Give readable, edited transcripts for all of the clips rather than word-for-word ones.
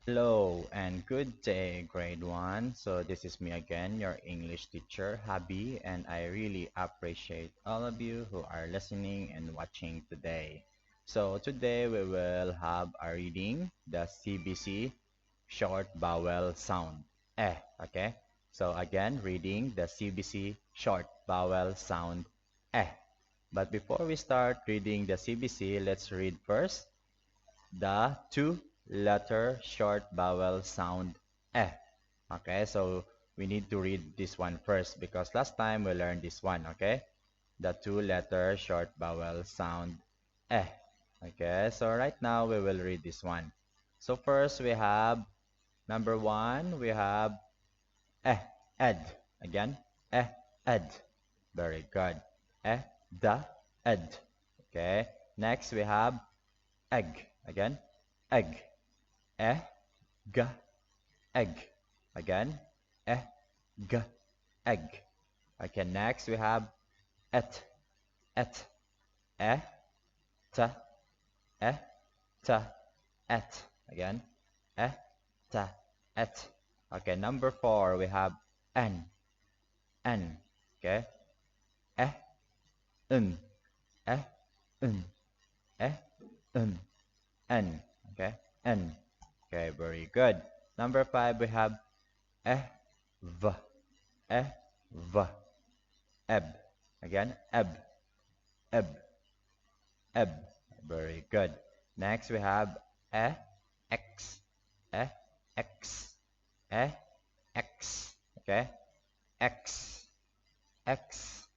Hello and good day, grade 1. So this is me again, your English teacher, Habi, and I really appreciate all of you who are listening and watching today. So today we will have a reading, the CVC short vowel sound. Okay? So again, reading the CVC short vowel sound. Eh. But before we start reading the CVC, let's read first the two-letter short vowel sound eh. Okay, so we need to read this one first because last time we learned this one, okay? The two-letter short vowel sound eh. Okay, so right now we will read this one. So first we have number one, we have eh, ed. Again, ed. Very good. The, ed. Okay, next we have egg. Again, egg. E, g, egg. Again, e, g, egg. Okay, next we have et, e, t, e, t, et. Again, e, t, et. Okay, number four we have n. Okay, e, n, e, n, e, n. N. Okay, N. Okay, very good. Number five, we have E, V, E, V, eb. Again, eb, eb, eb. Very good. Next, we have E, X, E, X, E, X. Okay, X, X,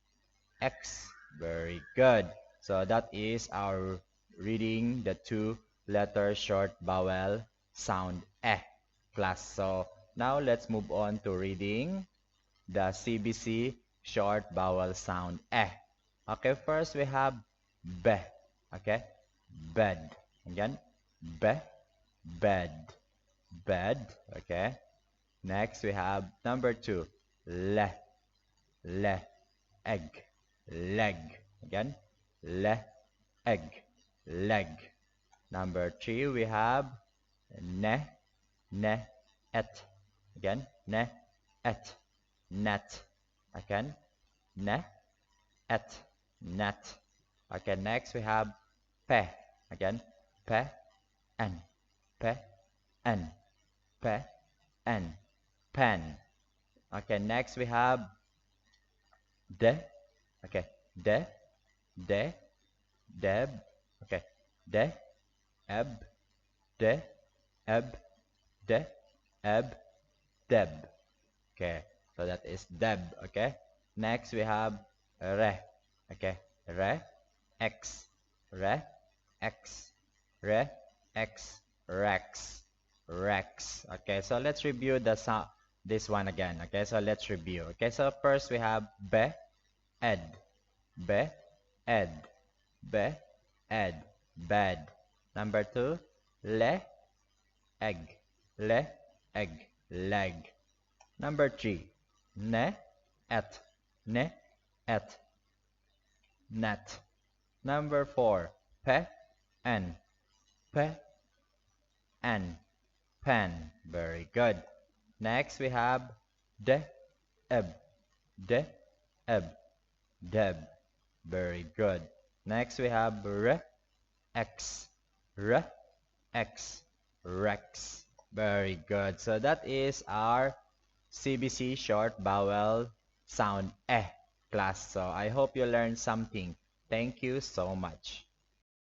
X. Very good. So that is our reading the two-letter short vowel sound eh class. So now let's move on to reading the CBC short vowel sound eh. Okay, first we have be. Okay, bed. Again, be, bed, bed. Okay. Next we have number two, le, egg, leg. Again, le, egg, leg. Number three, we have ne, et. Again, ne, et, net. Again, ne, et, net. Okay, next we have pe. Again, pe, en, pe, en, pe, en, pen. Okay, next we have de. Okay, de, deb. Okay, de, eb, de, eb, de, eb, deb. Okay, so that is deb. Okay, next we have re. Okay, re, x, re, x, re, x, rex, rex. Okay, so let's review the sound. This one again. Okay, so let's review. Okay, so first we have be, ed, be, ed, be, ed, bed. Number two, le, egg, le, egg, leg. Number three, ne, et, net. Number four, pe, en, pen. Very good. Next we have de, eb, de, eb, deb. Very good. Next we have re, x, x, rex. Very good. So that is our CBC short vowel sound eh class. So I hope you learned something. Thank you so much.